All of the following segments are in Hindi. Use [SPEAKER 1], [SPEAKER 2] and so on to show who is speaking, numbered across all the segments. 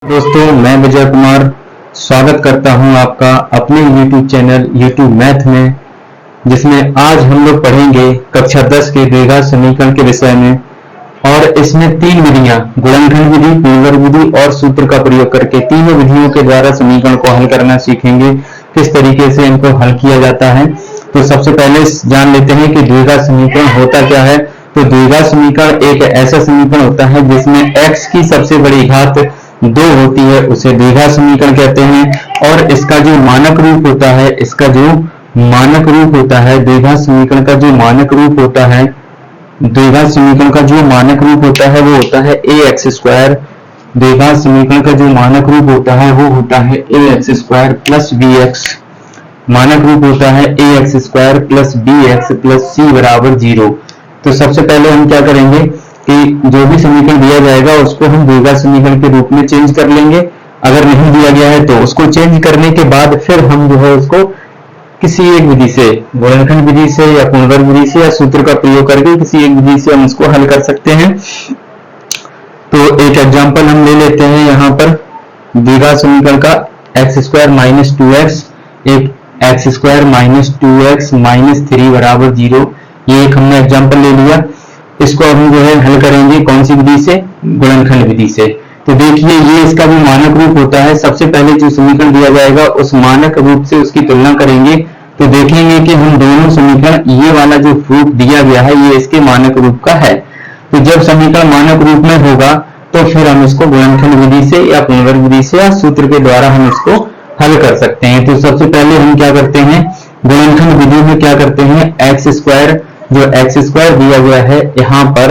[SPEAKER 1] दोस्तों, मैं विजय कुमार स्वागत करता हूं आपका अपने YouTube चैनल YouTube मैथ में, जिसमें आज हम लोग पढ़ेंगे कक्षा 10 के द्विघात समीकरण के विषय में। और इसमें तीन विधियां, गुणनखंड विधि, पुनर्वर्ग विधि और सूत्र का प्रयोग करके तीनों विधियों के द्वारा समीकरण को हल करना सीखेंगे। किस तरीके से इनको हल किया जाता है, तो सबसे पहले जान लेते हैं कि द्विघात समीकरण होता क्या है। तो द्विघात समीकरण एक ऐसा समीकरण होता है जिसमें x की सबसे बड़ी घात 2 होती है, उसे द्विघात समीकरण कहते हैं। और इसका जो मानक रूप होता है, द्विघात समीकरण का जो मानक रूप होता है, वो होता है ax स्क्वायर। द्विघात समीकरण का जो मानक रूप होता है वो होता है ax स्क्वायर प्लस bx। मानक रूप होता है ax square plus bx plus c बराबर 0। तो सबसे पहले हम क्या करेंगे कि जो भी समीकरण दिया जाएगा उसको हम द्विघात समीकरण के रूप में चेंज कर लेंगे। अगर नहीं दिया गया है तो उसको चेंज करने के बाद फिर हम जो है उसको किसी एक विधि से, गुणनखंड विधि से या पुनर्वर्ग विधि से या सूत्र का प्रयोग करके किसी एक विधि से हम इसको हल कर सकते हैं। तो एक एग्जांपल हम ले लेते हैं यहाँ पर द्विघात समीकरण का एक्स स्क्वायर माइनस 2x, एक x square minus 2x minus 3 बराबर 0। ये एक हमने एग्जांपल ले लिया। इसको हम जो है हल करेंगे कौन सी विधि से, गुणनखंड विधि से। तो देखिए ये इसका भी मानक रूप होता है। सबसे पहले जो समीकरण दिया जाएगा उस मानक रूप से उसकी तुलना करेंगे तो देखेंगे कि हम दोनों समीकरण, ये वाला जो रूप दिया गया है ये इसके मानक रूप का है। तो जब समीकरण मानक रूप में होगा तो फिर हम इसको गुणनखंड विधि से या पुनर्वर्ग विधि से या सूत्र के द्वारा हम इसको हल कर सकते हैं। तो सबसे पहले हम क्या करते हैं, गुणनखंड विधि में क्या करते हैं, एक्स स्क्वायर, जो एक्स स्क्वायर दिया गया है यहाँ पर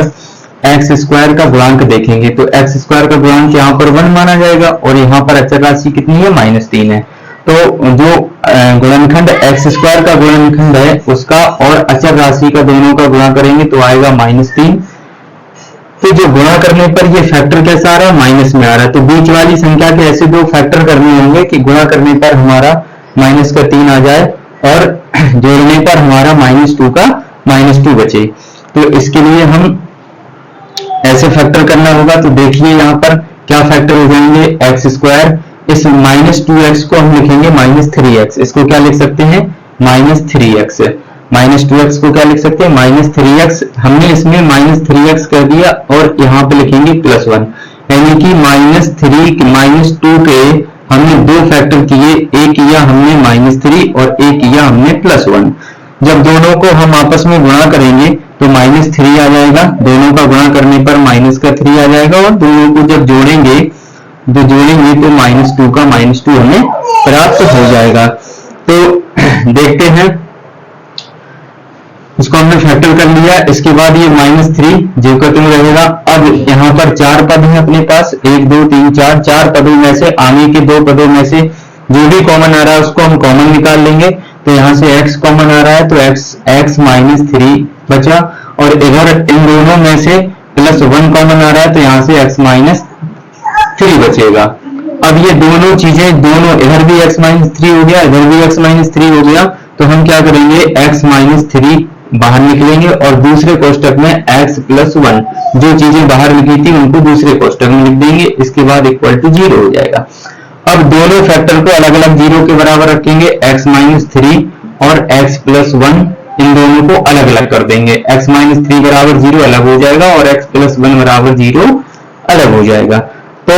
[SPEAKER 1] एक्स स्क्वायर का गुणांक देखेंगे। तो एक्स स्क्वायर का गुणांक यहाँ पर 1 माना जाएगा और यहाँ पर अचर राशि कितनी है, -3 है। तो जो गुणनखंड एक्स स्क्वायर का गुणनखंड है उसका और अचर राशि का दोनों का गुणा करेंगे तो आएगा -3। तो जो गुणा करने पर ये फैक्टर कैसा आ रहा है, माइनस में आ रहा है। तो बीच वाली संख्या के ऐसे दो फैक्टर करने होंगे कि गुणा करने पर हमारा -3 आ जाए और जोड़ने पर हमारा -2 का -2 बचे। तो इसके लिए हम ऐसे फैक्टर करना होगा। तो देखिए यहाँ पर क्या फैक्टर हो जाएंगे, एक्स स्क्वायर, इस -2x को हम लिखेंगे -3x। इसको क्या लिख सकते हैं, -3x। -2x को क्या लिख सकते हैं, -3x। हमने इसमें -3x कर दिया और यहाँ पे लिखेंगे +1, यानी कि -2 के हमने दो फैक्टर किए, एक किया हमने -3 और एक किया हमने +1। जब दोनों को हम आपस में गुणा करेंगे तो -3 आ जाएगा, दोनों का गुणा करने पर -3 आ जाएगा और दोनों को जब जोड़ेंगे तो -2 का -2 हमें प्राप्त हो जाएगा। तो देखते हैं, इसको हमने फैक्टर कर लिया। इसके बाद ये -3 जो का तुम रहेगा। अब यहाँ पर 4 पद हैं अपने पास, 1 2 3 4, 4 पदों में से आगे के 2 पदों में से जो भी कॉमन आ रहा है उसको हम कॉमन निकाल लेंगे। तो यहाँ से x कॉमन आ रहा है तो x -3 बचा और इधर इन दोनों में से +1 कॉमन आ रहा है तो यहाँ से x -3 बचेगा। अब ये दोनों चीजें, दोनों इधर भी x -3 हो गया, इधर भी x -3 हो गया। तो हम क्या करेंगे, x -3 बाहर निकलेंगे और दूसरे कोष्टक में x +1, जो चीजें बाहर लिखी थी उनको दूसरे कोष्टक में लिख देंगे। इसके बाद = 0 हो जाएगा। अब दोनों फैक्टर को अलग अलग 0 के बराबर रखेंगे, x -3 और x +1, इन दोनों को अलग अलग कर देंगे। x -3 बराबर 0 अलग हो जाएगा और x +1 बराबर 0 अलग हो जाएगा। तो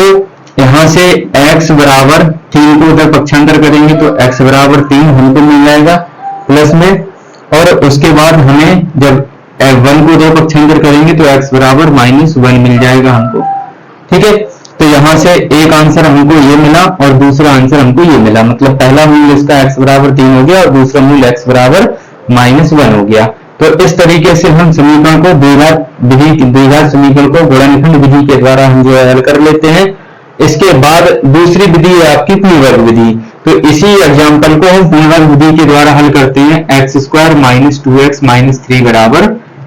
[SPEAKER 1] यहाँ से x बराबर 3 को उधर पक्षांतर करेंगे तो x बराबर 3 हमको मिल जाएगा प्लस में, और उसके बाद हमें जब 1 को उधर पक्षांतर करेंगे तो x बराबर -1 मिल जाएगा हमको। ठीक है, तो यहाँ से एक आंसर हमको ये मिला और दूसरा आंसर हमको ये मिला। मतलब पहला मूल्य इसका x बराबर 3 हो गया और दूसरा मूल्य x बराबर -1 हो गया। तो इस तरीके से हम समीकरण को द्विघात समीकरण को गुणनखंड विधि के द्वारा हम जो हल कर लेते हैं। इसके बाद दूसरी विधि है आपकी पुनर्वर्ग विधि। तो इसी एग्जाम्पल को हम पुनर्वर्ग विधि के द्वारा हल करते हैं, एक्स स्क्वायर -2x -3 बराबर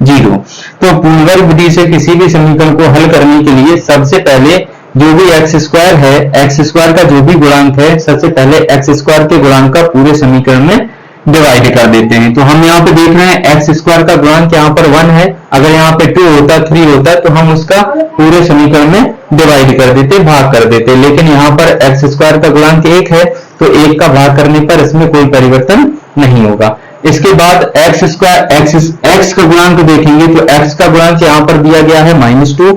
[SPEAKER 1] 0। तो पुनर्वर्ग विधि से किसी भी समीकरण को हल करने के लिए सबसे पहले जो भी एक्स स्क्वायर है, एक्स स्क्वायर का जो भी गुणांक है, सबसे पहले एक्स स्क्वायर के गुणांक का पूरे समीकरण में डिवाइड कर देते हैं। तो हम यहाँ पे देख रहे हैं एक्स स्क्वायर का गुणांक यहाँ पर 1 है, अगर यहाँ पे 2 होता 3 होता तो हम उसका पूरे समीकरण में डिवाइड कर देते, भाग कर देते, लेकिन यहाँ पर एक्स स्क्वायर का गुणांक 1 है तो 1 का भाग करने पर इसमें कोई परिवर्तन नहीं होगा। इसके बाद एक्स स्क्वायर एक्स का गुणांक देखेंगे तो एक्स का गुणांक यहाँ पर दिया गया है -2,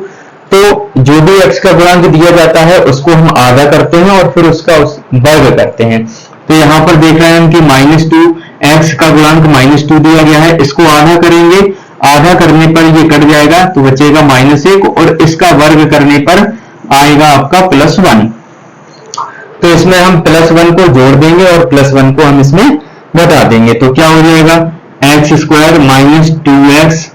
[SPEAKER 1] तो जो भी एक्स का गुणांक दिया जाता है उसको हम आधा करते हैं और फिर उसका वर्ग करते हैं। तो यहाँ पर देख रहे हैं हम कि -2 एक्स का गुणांक -2 दिया गया है, इसको आधा करेंगे, आधा करने पर ये कट जाएगा तो बचेगा -1 और इसका वर्ग करने पर आएगा आपका +1। तो इसमें हम +1 को जोड़ देंगे और +1 को हम इसमें घटा देंगे, तो क्या हो जाएगा एक्स स्क्वायर -2x,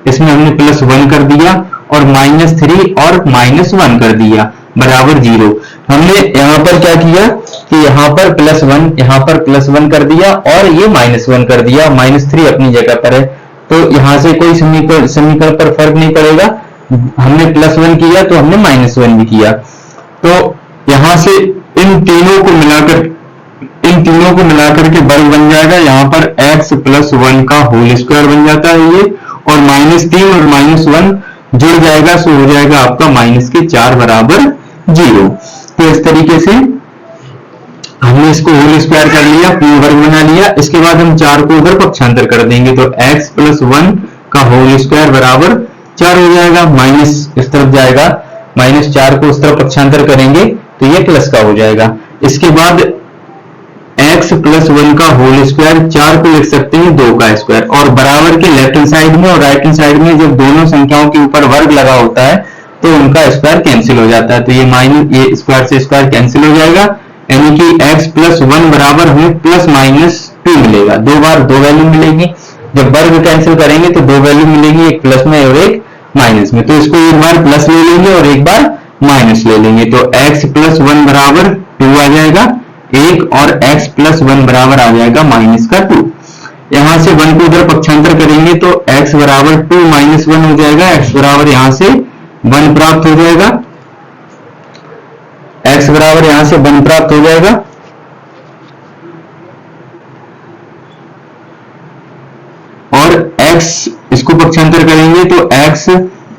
[SPEAKER 1] इसमें हमने +1 कर दिया और -3 और -1 कर दिया बराबर 0। हमने यहाँ पर क्या किया कि यहाँ पर +1 कर दिया और ये -1 कर दिया, -3 अपनी जगह पर है, तो यहाँ से कोई समीकरण पर फर्क नहीं पड़ेगा। हमने +1 किया तो हमने -1 भी किया, तो यहाँ से इन तीनों को मिलाकर के वर्ग बन जाएगा। यहाँ पर x + 1 का होल स्क्वायर बन जाता है ये, और -3 और -1 जुड़ जाएगा, सो हो जाएगा आपका -4 बराबर 0। तो इस तरीके से हमने इसको होल स्क्वायर कर लिया, पूर्ण वर्ग बना लिया। इसके बाद हम 4 को उधर पक्षांतर कर देंगे तो x + 1 का होल स्क्वायर बराबर 4 हो जाएगा, माइनस इस तरफ जाएगा, -4 को उस तरफ पक्षांतर करेंगे तो ये प्लस का हो जाएगा। इसके बाद x + 1 का होल स्क्वायर, 4 को लिख सकते हैं 2 का स्क्वायर, और बराबर के लेफ्ट हैंड साइड में और राइट हैंड साइड में जब दोनों संख्याओं के ऊपर वर्ग लगा होता है तो उनका स्क्वायर कैंसिल हो जाता है, तो ये स्क्वायर से स्क्वायर कैंसिल हो जाएगा, यानी कि x + 1 बराबर हमें +-2 मिलेगा, 2 बार 2 वैल्यू मिलेगी। जब वर्ग कैंसिल करेंगे तो 2 वैल्यू मिलेगी, एक प्लस में और एक माइनस में, तो इसको एक बार प्लस ले लेंगे और एक बार माइनस ले लेंगे, तो x + 1 बराबर 2 आ जाएगा 1 और x + 1 बराबर आ जाएगा -2। यहां से 1 को उधर पक्षांतर करेंगे तो x बराबर 2 - 1 हो जाएगा, x बराबर यहां से 1 प्राप्त हो जाएगा, x बराबर यहां से 1 प्राप्त हो जाएगा। और x इसको पक्षांतर करेंगे तो x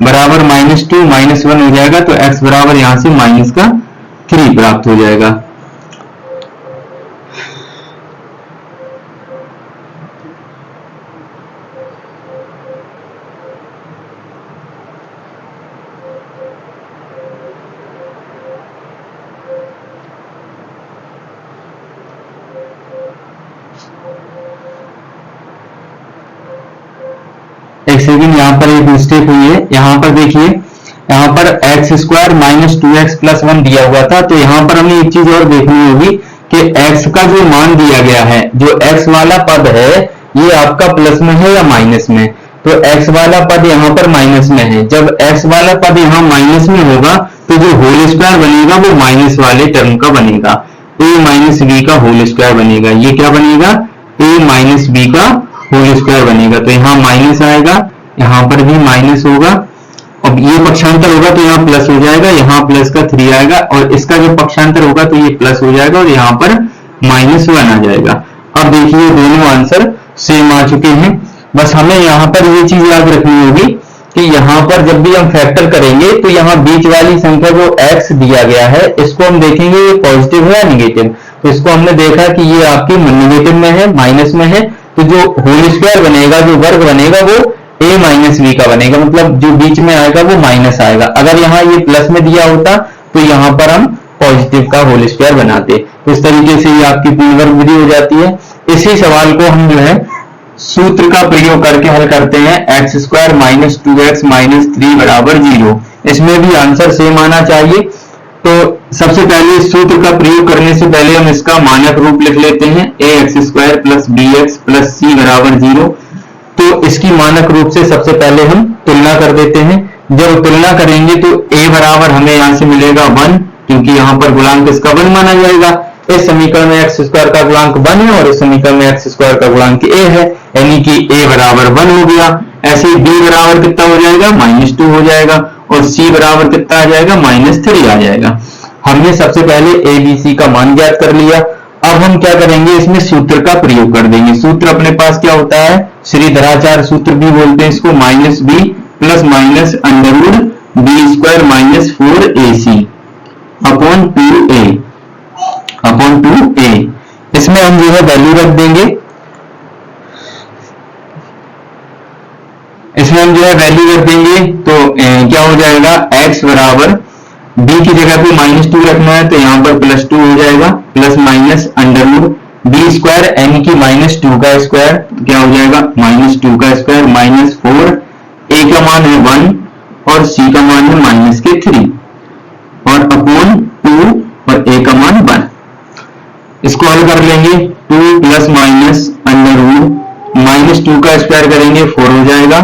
[SPEAKER 1] बराबर -2 - 1 हो जाएगा, तो x बराबर यहां से -3 प्राप्त हो जाएगा। एक सेकंड, यहाँ पर एक मिस्टेक हुई है। यहाँ पर देखिए, यहाँ पर x² -2x + 1 दिया हुआ था, तो यहाँ पर हमें एक चीज और देखनी होगी कि x का जो मान दिया गया है, जो x वाला पद है ये आपका प्लस में है या माइनस में, तो x वाला पद यहाँ पर माइनस में है। जब x वाला पद यहाँ माइनस में होगा तो जो होल स्क्वायर बनेगा वो माइनस वाले टर्म का बनेगा, a - b का होल स्क्वायर बनेगा। ये क्या बनेगा, a - b का होल स्क्वायर बनेगा, तो यहाँ माइनस आएगा, यहाँ पर भी माइनस होगा, अब ये पक्षांतर होगा तो यहाँ प्लस हो जाएगा, यहाँ प्लस का 3 आएगा, और इसका जब पक्षांतर होगा तो ये प्लस हो जाएगा और यहाँ पर -1 आ जाएगा। अब देखिए दोनों आंसर सेम आ चुके हैं, बस हमें यहाँ पर ये चीज याद रखनी होगी कि यहाँ पर जब भी हम फैक्टर करेंगे तो यहाँ बीच वाली संख्या जो x दिया गया है इसको हम देखेंगे ये पॉजिटिव है या निगेटिव, तो इसको हमने देखा कि ये आपकी निगेटिव में है, माइनस में है, तो जो होल स्क्वायर बनेगा, जो वर्ग बनेगा वो a - b का बनेगा, मतलब जो बीच में आएगा वो माइनस आएगा। अगर यहाँ ये प्लस में दिया होता तो यहाँ पर हम पॉजिटिव का होल स्क्वायर बनाते। तो इस तरीके से ये आपकी पूर्ण वर्ग विधि हो जाती है। इसी सवाल को हम जो है सूत्र का प्रयोग करके हल करते हैं, x² -2x - 3 बराबर 0। इसमें भी आंसर सेम आना चाहिए। तो सबसे पहले सूत्र का प्रयोग करने से पहले हम इसका मानक रूप लिख लेते हैं, ax² + bx + c बराबर 0। तो इसकी मानक रूप से सबसे पहले हम तुलना कर देते हैं। जब तुलना करेंगे तो a बराबर हमें यहां से मिलेगा 1, क्योंकि यहाँ पर गुणांक इसका 1 माना जाएगा। इस समीकरण में x² का गुणांक 1 है और इस समीकरण में x² का गुणांक a है, यानी कि a बराबर 1 हो गया। ऐसे ही b बराबर कितना हो जाएगा, -2 हो जाएगा, और c बराबर कितना आ जाएगा, -3 आ जाएगा। हमने सबसे पहले a b c का मान ज्ञात कर लिया। अब हम क्या करेंगे, इसमें सूत्र का प्रयोग कर देंगे। सूत्र अपने पास क्या होता है, श्रीधराचार्य सूत्र भी बोलते हैं इसको, minus B plus minus under root B square minus 4ac upon 2a। इसमें हम जो है वैल्यू रख देंगे, इसमें हम जो है वैल्यू रख देंगे तो क्या हो जाएगा, x बराबर b की जगह पे -2 रखना है तो यहाँ पर +2 हो जाएगा, plus minus under root B square यानी कि -2 का स्क्वायर, क्या हो जाएगा -2 का स्क्वायर माइनस 4, a का मान है 1 और c का मान है -3 और अपॉन 2 और a का मान 1। इसको हल कर लेंगे, 2 प्लस माइनस अंडर रूट -2 का स्क्वायर करेंगे 4 हो जाएगा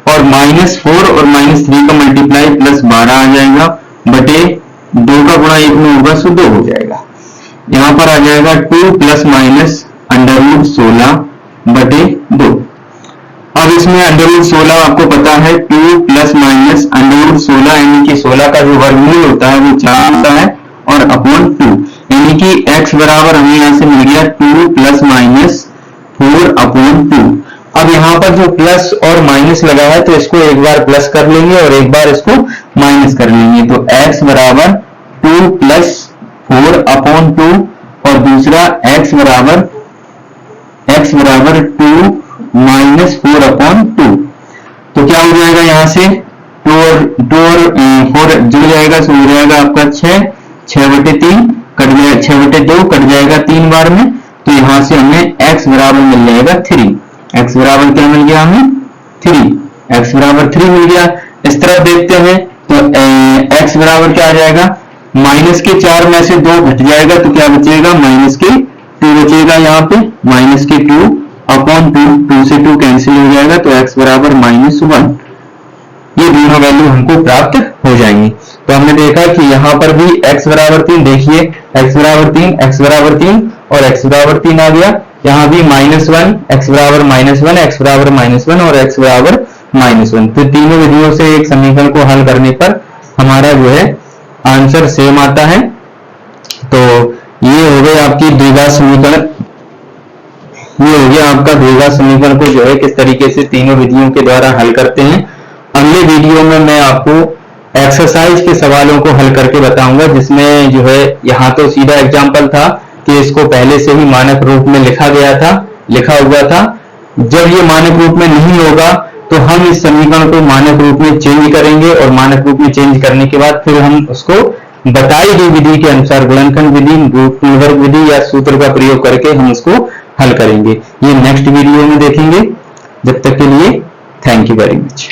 [SPEAKER 1] और -4 और -3 का मल्टीप्लाई प्लस 12 आ जाएगा बटे 2 का गुणा 1 में होगा सो 2 हो जाएगा। यहां पर आ जाएगा 2 प्लस माइनस अंडर रूट 16 बटे 2। अब इसमें अंडर रूट 16 आपको पता है 2 प्लस माइनस अंडर रूट 16 यानी कि 16 का जो वर्गमूल होता है वो 4 होता है और अपॉन 2 यानी कि x बराबर हमें यहां से मिल गया 2 प्लस माइनस 4 अपॉन 2। अब यहाँ पर जो प्लस और माइनस लगा है तो इसको एक बार प्लस कर लेंगे और एक बार इसको माइनस कर लेंगे तो x बराबर 2 प्लस 4 अपॉन 2 और दूसरा x बराबर 2 माइनस 4 अपॉन 2। तो क्या हो जाएगा, यहाँ से 2 और 4 जुड़ जाएगा तो हो जाएगा आपका 6 बटे 3 कट जाएगा, 6 बटे 2 कट जाएगा 3 बार में, तो यहाँ से हमें x बराबर मिल जाएगा 3। x बराबर क्या मिल गया हमें 3, x बराबर 3 मिल गया। इस तरफ देखते हैं तो x बराबर क्या आ जाएगा, माइनस के 4 में से 2 घट जाएगा तो क्या बचेगा, माइनस के 2 बचेगा, यहाँ पे माइनस के 2 अपॉन 2 से 2 कैंसिल हो जाएगा तो x बराबर -1। ये दोनों वैल्यू हमको प्राप्त हो जाएंगी। तो हमने देखा कि यहाँ पर भी x बराबर 3, देखिए x बराबर 3, x बराबर 3 और x बराबर 3 आ गया। यहाँ भी -1, x बराबर -1, x बराबर -1 और x बराबर -1। तो तीनों विधियों से एक समीकरण को हल करने पर हमारा जो है आंसर सेम आता है। तो ये हो गए आपकी द्विघात समीकरण, ये हो गया आपका द्विघात समीकरण को जो है किस तरीके से तीनों विधियों के द्वारा हल करते हैं। अगले वीडियो में मैं आपको एक्सरसाइज के सवालों को हल करके बताऊंगा, जिसमें जो है यहाँ तो सीधा एग्जाम्पल था कि इसको पहले से ही मानक रूप में लिखा हुआ था। जब ये मानक रूप में नहीं होगा तो हम इस समीकरण को मानक रूप में चेंज करेंगे और मानक रूप में चेंज करने के बाद फिर हम उसको बताई गई विधि के अनुसार गुणनखंड विधि, वर्ग विधि या सूत्र का प्रयोग करके हम उसको हल करेंगे। ये नेक्स्ट वीडियो में देखेंगे। जब तक के लिए थैंक यू वेरी मच।